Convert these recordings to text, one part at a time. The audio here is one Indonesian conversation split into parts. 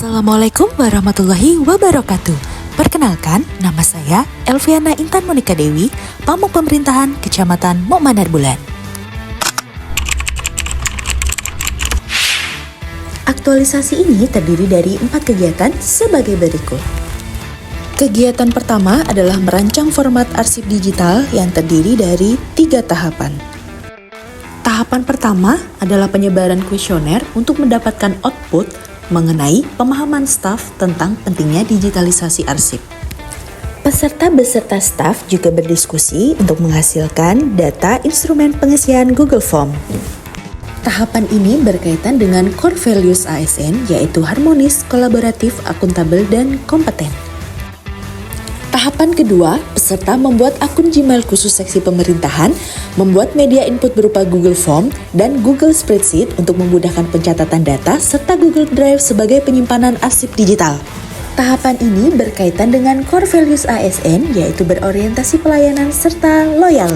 Assalamualaikum warahmatullahi wabarakatuh. Perkenalkan, nama saya Elviana Intan Monika Dewi, Pamong Pemerintahan Kecamatan Mukmanar Bulan. Aktualisasi ini terdiri dari 4 kegiatan sebagai berikut. Kegiatan pertama adalah merancang format arsip digital yang terdiri dari 3 tahapan. Tahapan pertama adalah penyebaran kuesioner untuk mendapatkan output mengenai pemahaman staf tentang pentingnya digitalisasi arsip. Peserta beserta staf juga berdiskusi untuk menghasilkan data instrumen pengisian Google Form. Tahapan ini berkaitan dengan core values ASN, yaitu harmonis, kolaboratif, akuntabel, dan kompeten. Tahapan kedua, peserta membuat akun Gmail khusus seksi pemerintahan, membuat media input berupa Google Form dan Google Spreadsheet untuk memudahkan pencatatan data, serta Google Drive sebagai penyimpanan arsip digital. Tahapan ini berkaitan dengan core values ASN, yaitu berorientasi pelayanan serta loyal.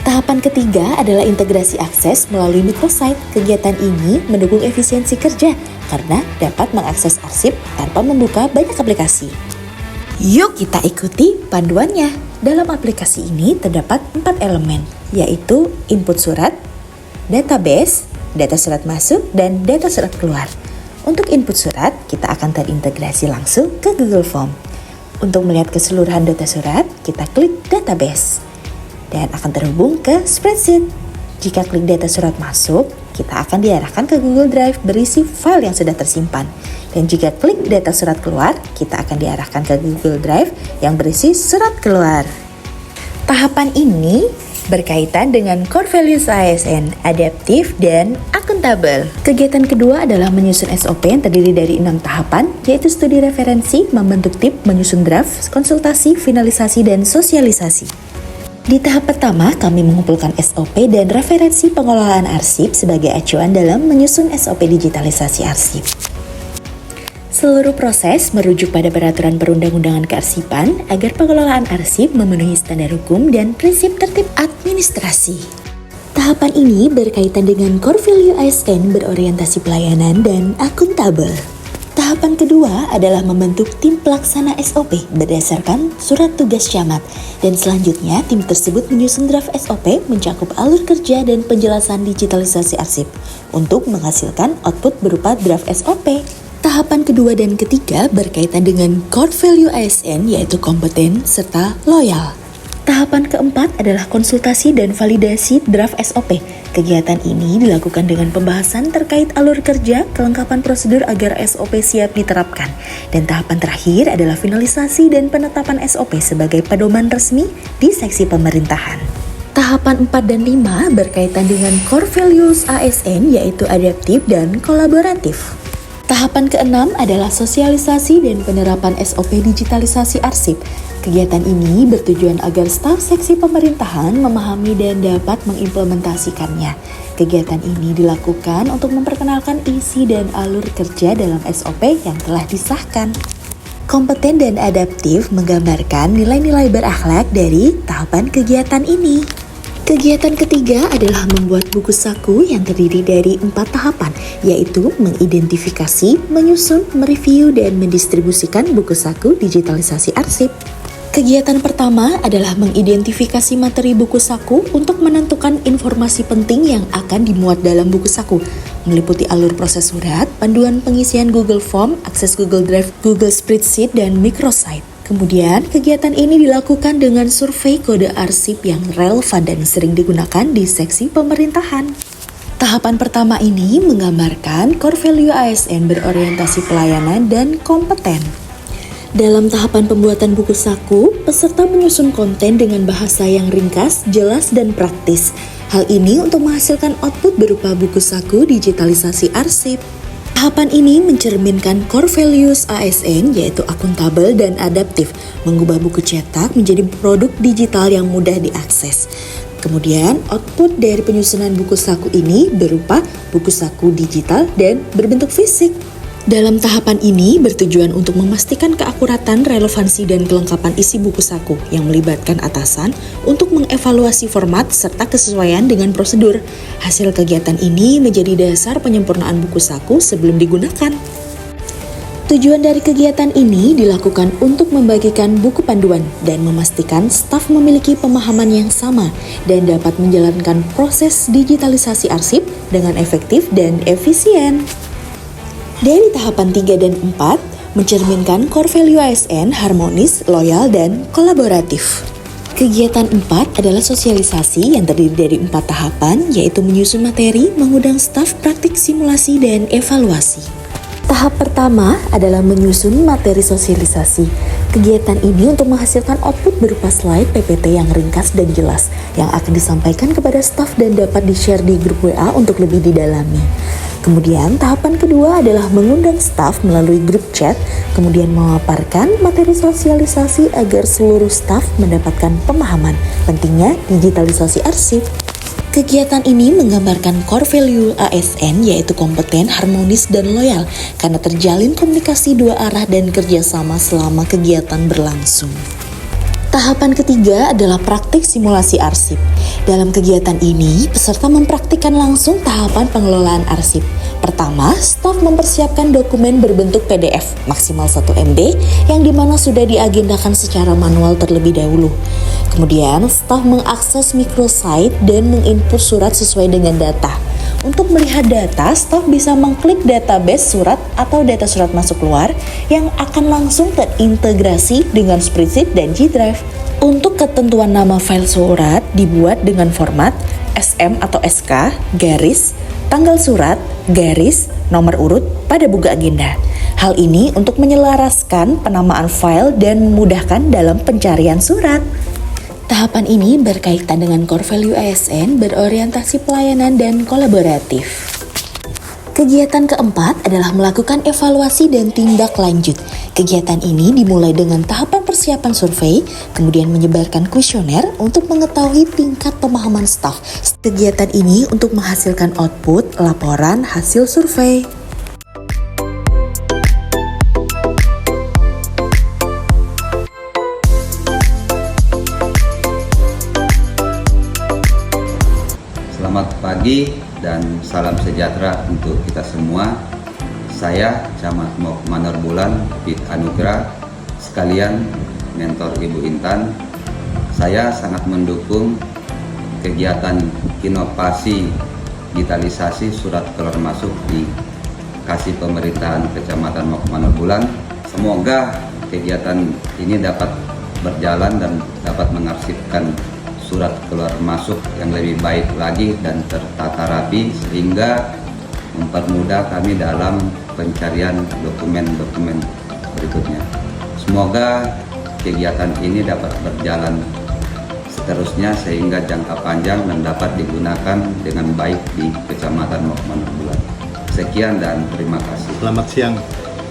Tahapan ketiga adalah integrasi akses melalui microsite. Kegiatan ini mendukung efisiensi kerja karena dapat mengakses arsip tanpa membuka banyak aplikasi. Yuk kita ikuti panduannya. Dalam aplikasi ini terdapat 4 elemen, yaitu input surat, database, data surat masuk, dan data surat keluar. Untuk input surat, kita akan terintegrasi langsung ke Google Form. Untuk melihat keseluruhan data surat, kita klik database dan akan terhubung ke spreadsheet. Jika klik data surat masuk, kita akan diarahkan ke Google Drive berisi file yang sudah tersimpan. Dan jika klik data surat keluar, kita akan diarahkan ke Google Drive yang berisi surat keluar. Tahapan ini berkaitan dengan core values ASN, adaptif, dan akuntabel. Kegiatan kedua adalah menyusun SOP yang terdiri dari 6 tahapan, yaitu studi referensi, membentuk tip, menyusun draft, konsultasi, finalisasi, dan sosialisasi. Di tahap pertama, kami mengumpulkan SOP dan referensi pengelolaan arsip sebagai acuan dalam menyusun SOP digitalisasi arsip. Seluruh proses merujuk pada peraturan perundang-undangan kearsipan agar pengelolaan arsip memenuhi standar hukum dan prinsip tertib administrasi. Tahapan ini berkaitan dengan core value ASN berorientasi pelayanan dan akuntabel. Tahapan kedua adalah membentuk tim pelaksana SOP berdasarkan surat tugas camat, dan selanjutnya tim tersebut menyusun draft SOP mencakup alur kerja dan penjelasan digitalisasi arsip untuk menghasilkan output berupa draft SOP. Tahapan kedua dan ketiga berkaitan dengan core value ASN, yaitu kompeten serta loyal. Tahapan keempat adalah konsultasi dan validasi draft SOP. Kegiatan ini dilakukan dengan pembahasan terkait alur kerja, kelengkapan prosedur agar SOP siap diterapkan. Dan tahapan terakhir adalah finalisasi dan penetapan SOP sebagai pedoman resmi di seksi pemerintahan. Tahapan 4 dan 5 berkaitan dengan core values ASN, yaitu adaptif dan kolaboratif. Tahapan ke-6 adalah sosialisasi dan penerapan SOP digitalisasi arsip. Kegiatan ini bertujuan agar staf seksi pemerintahan memahami dan dapat mengimplementasikannya. Kegiatan ini dilakukan untuk memperkenalkan isi dan alur kerja dalam SOP yang telah disahkan. Kompeten dan adaptif menggambarkan nilai-nilai berakhlak dari tahapan kegiatan ini. Kegiatan ketiga adalah membuat buku saku yang terdiri dari 4 tahapan, yaitu mengidentifikasi, menyusun, mereview, dan mendistribusikan buku saku digitalisasi arsip. Kegiatan pertama adalah mengidentifikasi materi buku saku untuk menentukan informasi penting yang akan dimuat dalam buku saku, meliputi alur proses surat, panduan pengisian Google Form, akses Google Drive, Google Spreadsheet, dan microsite. Kemudian, kegiatan ini dilakukan dengan survei kode arsip yang relevan dan sering digunakan di seksi pemerintahan. Tahapan pertama ini menggambarkan core value ASN berorientasi pelayanan dan kompeten. Dalam tahapan pembuatan buku saku, peserta menyusun konten dengan bahasa yang ringkas, jelas, dan praktis. Hal ini untuk menghasilkan output berupa buku saku digitalisasi arsip. Tahapan ini mencerminkan core values ASN, yaitu akuntabel dan adaptif, mengubah buku cetak menjadi produk digital yang mudah diakses. Kemudian, output dari penyusunan buku saku ini berupa buku saku digital dan berbentuk fisik. Dalam tahapan ini bertujuan untuk memastikan keakuratan, relevansi, dan kelengkapan isi buku saku yang melibatkan atasan untuk mengevaluasi format serta kesesuaian dengan prosedur. Hasil kegiatan ini menjadi dasar penyempurnaan buku saku sebelum digunakan. Tujuan dari kegiatan ini dilakukan untuk membagikan buku panduan dan memastikan staf memiliki pemahaman yang sama dan dapat menjalankan proses digitalisasi arsip dengan efektif dan efisien. Dari tahapan 3 dan 4, mencerminkan core value ASN harmonis, loyal, dan kolaboratif. Kegiatan 4 adalah sosialisasi yang terdiri dari 4 tahapan, yaitu menyusun materi, mengundang staf, praktik simulasi, dan evaluasi. Tahap pertama adalah menyusun materi sosialisasi. Kegiatan ini untuk menghasilkan output berupa slide PPT yang ringkas dan jelas, yang akan disampaikan kepada staf dan dapat di-share di grup WA untuk lebih didalami. Kemudian tahapan kedua adalah mengundang staf melalui grup chat, kemudian memaparkan materi sosialisasi agar seluruh staf mendapatkan pemahaman pentingnya digitalisasi arsip. Kegiatan ini menggambarkan core value ASN, yaitu kompeten, harmonis, dan loyal karena terjalin komunikasi dua arah dan kerjasama selama kegiatan berlangsung. Tahapan ketiga adalah praktik simulasi arsip. Dalam kegiatan ini, peserta mempraktikkan langsung tahapan pengelolaan arsip. Pertama, staf mempersiapkan dokumen berbentuk PDF maksimal 1 MB yang dimana sudah diagendakan secara manual terlebih dahulu. Kemudian, staf mengakses microsite dan menginput surat sesuai dengan data. Untuk melihat data, staf bisa mengklik database surat atau data surat masuk keluar yang akan langsung terintegrasi dengan spreadsheet dan G-Drive. Untuk ketentuan nama file surat dibuat dengan format SM atau SK, garis, tanggal surat, garis, nomor urut pada buku agenda. Hal ini untuk menyelaraskan penamaan file dan memudahkan dalam pencarian surat. Tahapan ini berkaitan dengan core value ASN, berorientasi pelayanan dan kolaboratif. Kegiatan keempat adalah melakukan evaluasi dan tindak lanjut. Kegiatan ini dimulai dengan tahapan persiapan survei, kemudian menyebarkan kuesioner untuk mengetahui tingkat pemahaman staf. Kegiatan ini untuk menghasilkan output laporan hasil survei. Selamat pagi dan salam sejahtera untuk kita semua. Saya Camat Mok Manor Bulan Pit Anugrah, sekalian mentor Ibu Intan. Saya sangat mendukung kegiatan inovasi digitalisasi surat keluar masuk di Kasih Pemerintahan Kecamatan Mok Manor Bulan. Semoga kegiatan ini dapat berjalan dan dapat mengarsipkan surat keluar masuk yang lebih baik lagi dan tertata rapi sehingga mempermudah kami dalam pencarian dokumen-dokumen berikutnya. Semoga kegiatan ini dapat berjalan seterusnya sehingga jangka panjang dan dapat digunakan dengan baik di Kecamatan Mok Manor Bulan. Sekian dan terima kasih. Selamat siang,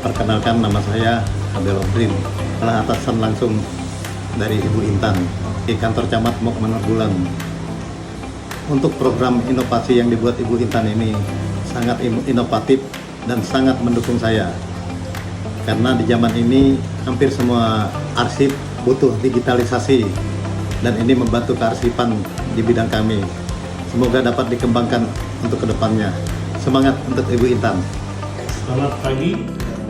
perkenalkan nama saya Abel Odrin, adalah atasan langsung dari Ibu Intan di kantor Camat Mok Manor Bulan. Untuk program inovasi yang dibuat Ibu Intan ini sangat inovatif dan sangat mendukung saya, karena di zaman ini hampir semua arsip butuh digitalisasi dan ini membantu kearsipan di bidang kami. Semoga dapat dikembangkan untuk kedepannya. Semangat untuk Ibu Intan. Selamat pagi,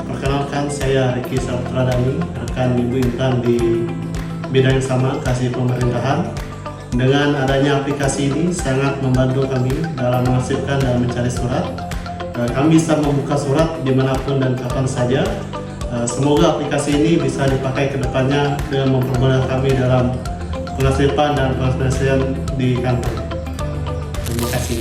perkenalkan saya Riki Saptradani, rekan Ibu Intan di bidang yang sama, Kasih Pemerintahan. Dengan adanya aplikasi ini sangat membantu kami dalam mengarsipkan dan mencari surat. Kami bisa membuka surat dimanapun dan kapan saja. Semoga aplikasi ini bisa dipakai ke depannya dengan mempermudah kami dalam pengarsipan dan pengarsipasian di kantor. Terima kasih.